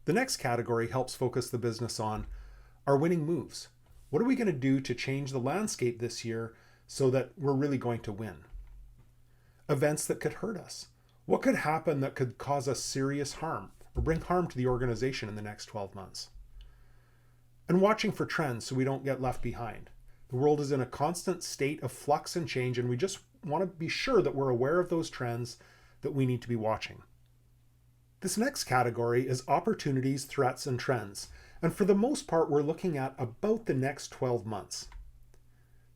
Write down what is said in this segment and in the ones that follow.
The next category helps focus the business on our winning moves. What are we going to do to change the landscape this year so that we're really going to win? Events that could hurt us. What could happen that could cause us serious harm or bring harm to the organization in the next 12 months? And watching for trends so we don't get left behind. The world is in a constant state of flux and change, and we just want to be sure that we're aware of those trends that we need to be watching. This next category is opportunities, threats, and trends. And for the most part, we're looking at about the next 12 months.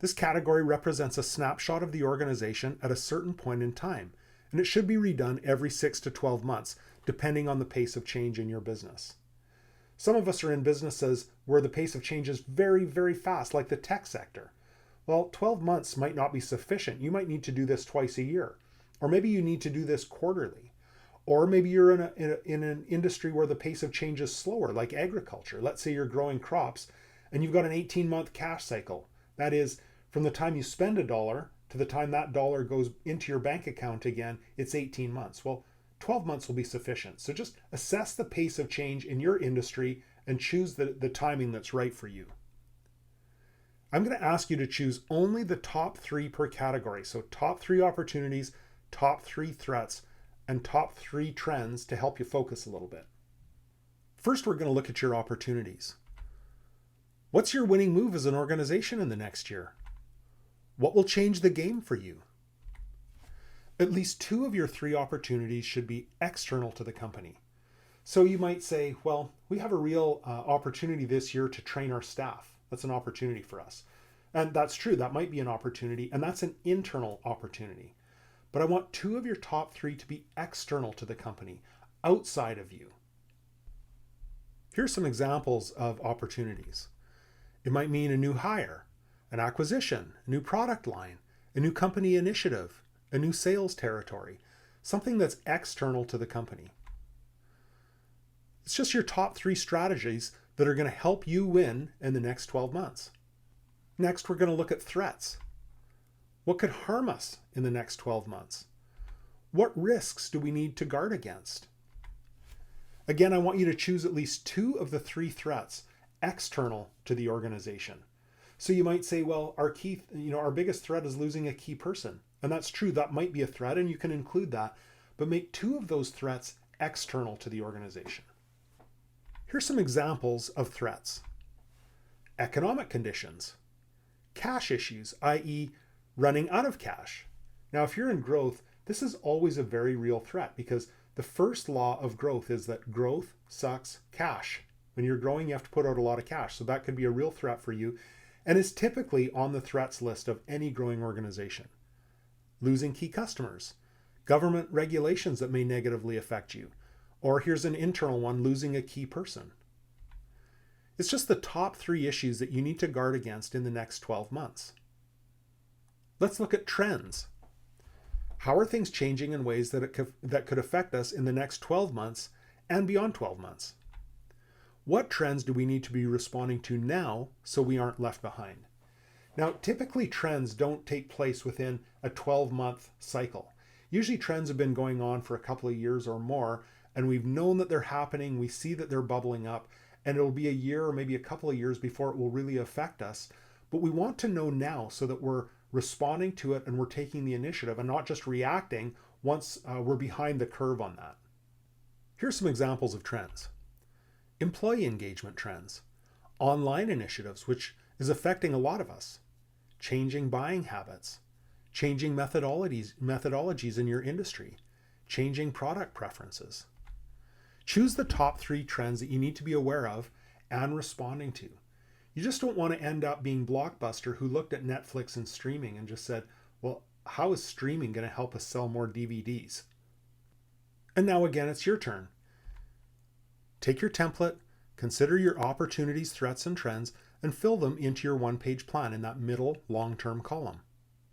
This category represents a snapshot of the organization at a certain point in time, and it should be redone every 6 to 12 months, depending on the pace of change in your business. Some of us are in businesses where the pace of change is very, very fast, like the tech sector. Well, 12 months might not be sufficient. You might need to do this twice a year, or maybe you need to do this quarterly. Or maybe you're in an industry where the pace of change is slower, like agriculture. Let's say you're growing crops and you've got an 18-month cash cycle. That is, from the time you spend a dollar to the time that dollar goes into your bank account again, it's 18 months. Well, 12 months will be sufficient. So just assess the pace of change in your industry and choose the timing that's right for you. I'm going to ask you to choose only the top 3 per category. So top 3 opportunities, top 3 threats, and top 3 trends to help you focus a little bit. First, we're going to look at your opportunities. What's your winning move as an organization in the next year? What will change the game for you? At least 2 of your 3 opportunities should be external to the company. So you might say, well, we have a real opportunity this year to train our staff. That's an opportunity for us. And that's true. That might be an opportunity, and that's an internal opportunity. But I want 2 of your top 3 to be external to the company, outside of you. Here's some examples of opportunities. It might mean a new hire, an acquisition, a new product line, a new company initiative, a new sales territory, something that's external to the company. It's just your top 3 strategies that are going to help you win in the next 12 months. Next, we're going to look at threats. What could harm us in the next 12 months? What risks do we need to guard against? Again, I want you to choose at least 2 of the 3 threats external to the organization. So you might say, well, our biggest threat is losing a key person. And that's true, that might be a threat, and you can include that, but make 2 of those threats external to the organization. Here's some examples of threats. Economic conditions, cash issues, i.e., running out of cash. Now, if you're in growth, this is always a very real threat because the first law of growth is that growth sucks cash. When you're growing, you have to put out a lot of cash. So that could be a real threat for you and is typically on the threats list of any growing organization. Losing key customers, government regulations that may negatively affect you, or here's an internal one, losing a key person. It's just the top 3 issues that you need to guard against in the next 12 months. Let's look at trends. How are things changing in ways that could affect us in the next 12 months and beyond 12 months? What trends do we need to be responding to now so we aren't left behind? Now, typically trends don't take place within a 12-month cycle. Usually trends have been going on for a couple of years or more, and we've known that they're happening, we see that they're bubbling up, and it'll be a year or maybe a couple of years before it will really affect us. But we want to know now so that we're responding to it and we're taking the initiative and not just reacting once we're behind the curve on that. Here's some examples of trends. Employee engagement trends, online initiatives, which is affecting a lot of us, changing buying habits, changing methodologies in your industry, changing product preferences. Choose the top 3 trends that you need to be aware of and responding to. You just don't want to end up being Blockbuster, who looked at Netflix and streaming and just said, well, how is streaming going to help us sell more DVDs? And now again, it's your turn. Take your template, consider your opportunities, threats, and trends, and fill them into your 1-page plan in that middle long-term column.